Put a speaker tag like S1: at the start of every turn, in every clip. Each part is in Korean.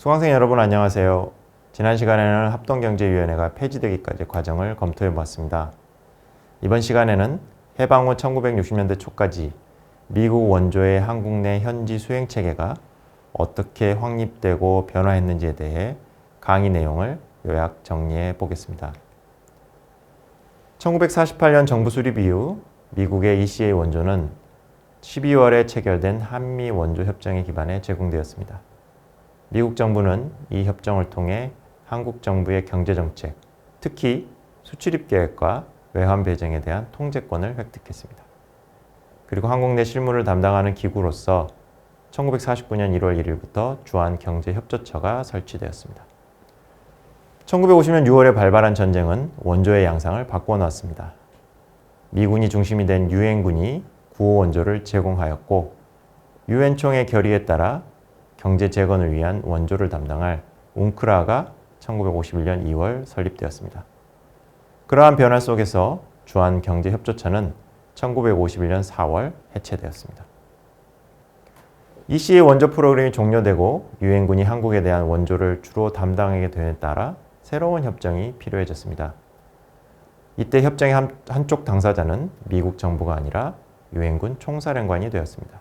S1: 수강생 여러분 안녕하세요. 지난 시간에는 합동경제위원회가 폐지되기까지 과정을 검토해 보았습니다. 이번 시간에는 해방 후 1960년대 초까지 미국 원조의 한국 내 현지 수행체계가 어떻게 확립되고 변화했는지에 대해 강의 내용을 요약 정리해 보겠습니다. 1948년 정부 수립 이후 미국의 ECA 원조는 12월에 체결된 한미 원조 협정에 기반해 제공되었습니다. 미국 정부는 이 협정을 통해 한국 정부의 경제정책, 특히 수출입 계획과 외환 배정에 대한 통제권을 획득했습니다. 그리고 한국 내 실무를 담당하는 기구로서 1949년 1월 1일부터 주한경제협조처가 설치되었습니다. 1950년 6월에 발발한 전쟁은 원조의 양상을 바꿔놓았습니다. 미군이 중심이 된 유엔군이 구호 원조를 제공하였고, 유엔 총회 결의에 따라 경제 재건을 위한 원조를 담당할 웅크라가 1951년 2월 설립되었습니다. 그러한 변화 속에서 주한경제협조처는 1951년 4월 해체되었습니다. ECA 원조 프로그램이 종료되고 유엔군이 한국에 대한 원조를 주로 담당하게 됨에 따라 새로운 협정이 필요해졌습니다. 이때 협정의 한쪽 당사자는 미국 정부가 아니라 유엔군 총사령관이 되었습니다.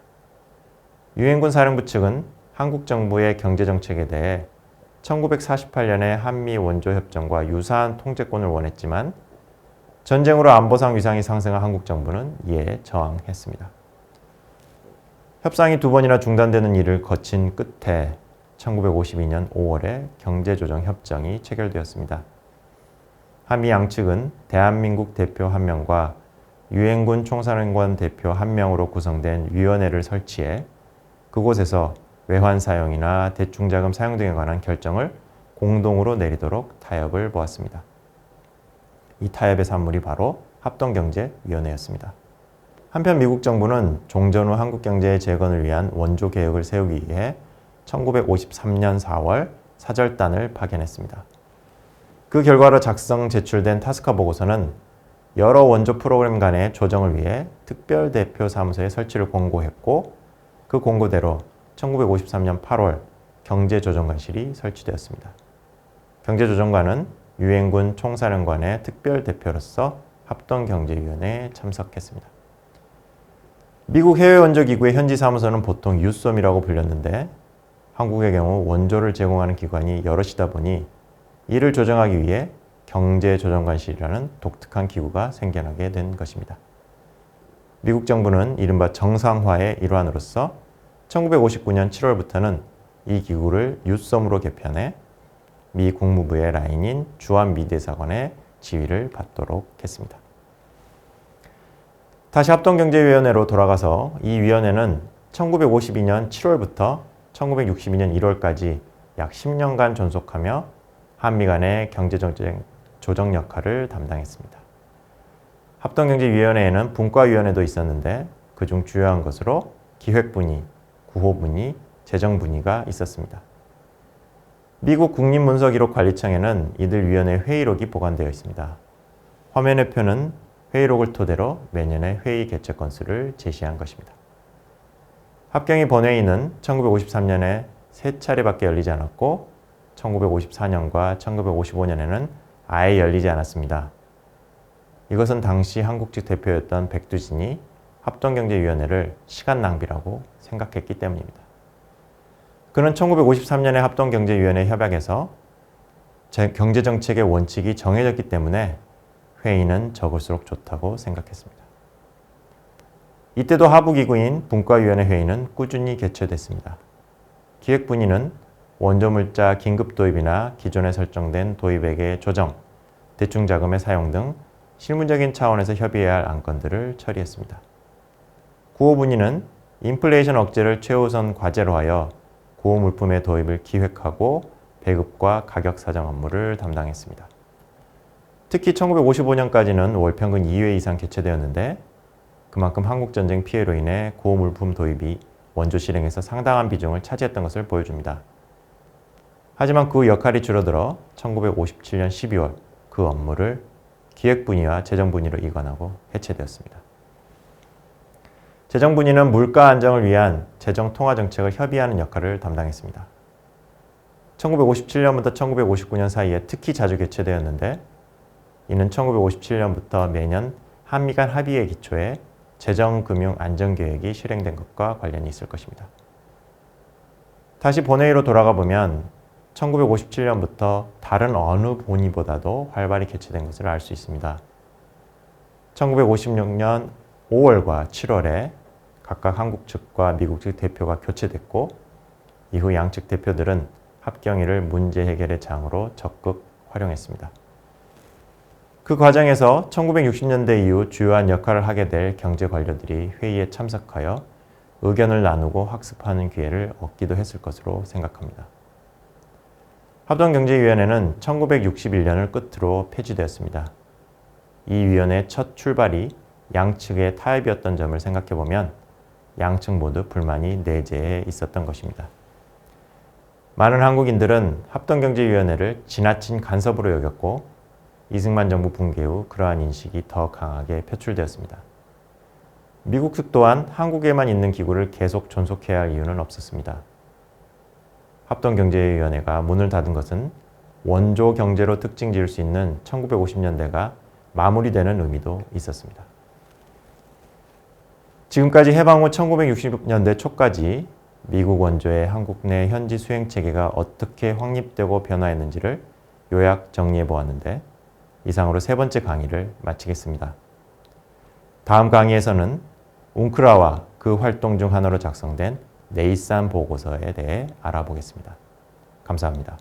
S1: 유엔군 사령부 측은 한국 정부의 경제정책에 대해 1948년의 한미 원조협정과 유사한 통제권을 원했지만 전쟁으로 안보상 위상이 상승한 한국 정부는 이에 저항했습니다. 협상이 두 번이나 중단되는 일을 거친 끝에 1952년 5월에 경제조정협정이 체결되었습니다. 한미 양측은 대한민국 대표 1명과 유엔군 총사령관 대표 1명으로 구성된 위원회를 설치해 그곳에서 외환 사용이나 대충자금 사용 등에 관한 결정을 공동으로 내리도록 타협을 보았습니다. 이 타협의 산물이 바로 합동경제위원회였습니다. 한편 미국 정부는 종전 후 한국 경제의 재건을 위한 원조 계획을 세우기 위해 1953년 4월 사절단을 파견했습니다. 그 결과로 작성 제출된 타스카 보고서는 여러 원조 프로그램 간의 조정을 위해 특별대표 사무소의 설치를 권고했고, 그 권고대로 1953년 8월 경제조정관실이 설치되었습니다. 경제조정관은 유엔군 총사령관의 특별대표로서 합동경제위원회에 참석했습니다. 미국 해외원조기구의 현지 사무소는 보통 유솜이라고 불렸는데, 한국의 경우 원조를 제공하는 기관이 여럿이다 보니 이를 조정하기 위해 경제조정관실이라는 독특한 기구가 생겨나게 된 것입니다. 미국 정부는 이른바 정상화의 일환으로서 1959년 7월부터는 이 기구를 유솜으로 개편해 미 국무부의 라인인 주한미대사관의 지휘를 받도록 했습니다. 다시 합동경제위원회로 돌아가서 이 위원회는 1952년 7월부터 1962년 1월까지 약 10년간 존속하며 한미 간의 경제정책 조정 역할을 담당했습니다. 합동경제위원회에는 분과위원회도 있었는데 그중 주요한 것으로 기획분위, 구호분위, 재정분위가 있었습니다. 미국 국립문서기록관리청에는 이들 위원회 회의록이 보관되어 있습니다. 화면의 표는 회의록을 토대로 매년의 회의 개최 건수를 제시한 것입니다. 합경의 본회의는 1953년에 3차례밖에 열리지 않았고 1954년과 1955년에는 아예 열리지 않았습니다. 이것은 당시 한국 측 대표였던 백두진이 합동경제위원회를 시간 낭비라고 생각했기 때문입니다. 그는 1953년에 합동경제위원회 협약에서 경제정책의 원칙이 정해졌기 때문에 회의는 적을수록 좋다고 생각했습니다. 이때도 하부기구인 분과위원회 회의는 꾸준히 개최됐습니다. 기획분위는 원조물자 긴급도입이나 기존에 설정된 도입액의 조정, 대충자금의 사용 등 실무적인 차원에서 협의해야 할 안건들을 처리했습니다. 구호분위는 인플레이션 억제를 최우선 과제로 하여 구호 물품의 도입을 기획하고 배급과 가격 사정 업무를 담당했습니다. 특히 1955년까지는 월 평균 2회 이상 개최되었는데 그만큼 한국전쟁 피해로 인해 구호 물품 도입이 원조 실행에서 상당한 비중을 차지했던 것을 보여줍니다. 하지만 그 역할이 줄어들어 1957년 12월 그 업무를 기획분위와 재정분위로 이관하고 해체되었습니다. 재정분위는 물가 안정을 위한 재정 통화 정책을 협의하는 역할을 담당했습니다. 1957년부터 1959년 사이에 특히 자주 개최되었는데 이는 1957년부터 매년 한미 간 합의에 기초해 재정금융안전계획이 실행된 것과 관련이 있을 것입니다. 다시 본회의로 돌아가 보면 1957년부터 다른 어느 본의보다도 활발히 개최된 것을 알 수 있습니다. 1956년 5월과 7월에 각각 한국 측과 미국 측 대표가 교체됐고 이후 양측 대표들은 합경일을 문제 해결의 장으로 적극 활용했습니다. 그 과정에서 1960년대 이후 주요한 역할을 하게 될 경제 관료들이 회의에 참석하여 의견을 나누고 학습하는 기회를 얻기도 했을 것으로 생각합니다. 합동경제위원회는 1961년을 끝으로 폐지되었습니다. 이 위원회의 첫 출발이 양측의 타협이었던 점을 생각해보면 양측 모두 불만이 내재해 있었던 것입니다. 많은 한국인들은 합동경제위원회를 지나친 간섭으로 여겼고 이승만 정부 붕괴 후 그러한 인식이 더 강하게 표출되었습니다. 미국 측 또한 한국에만 있는 기구를 계속 존속해야 할 이유는 없었습니다. 합동경제위원회가 문을 닫은 것은 원조 경제로 특징 지을 수 있는 1950년대가 마무리되는 의미도 있었습니다. 지금까지 해방 후 1960년대 초까지 미국 원조의 한국 내 현지 수행 체계가 어떻게 확립되고 변화했는지를 요약 정리해 보았는데 이상으로 세 번째 강의를 마치겠습니다. 다음 강의에서는 웅크라와 그 활동 중 하나로 작성된 네이산 보고서에 대해 알아보겠습니다. 감사합니다.